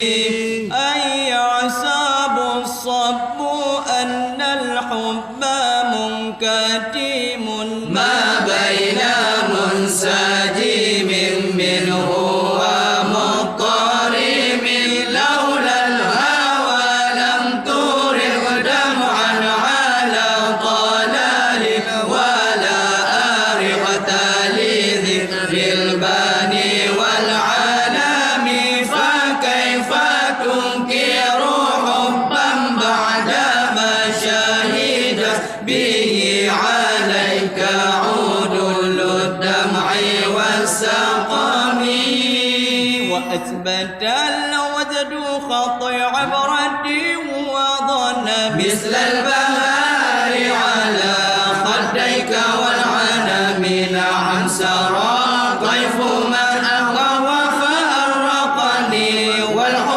أي يحسب الصب أن الحب منكتم ما بين منسجم منه ومضطرب لولا الهوى لم ترق دمعا على طلال ولا أرقت لذكر الباني والعالم فكيف تنكر حبا بعدما شهدت به عليك عود الدمع والسقم وأثبت الوجد خط عبرة وظن مثل البهر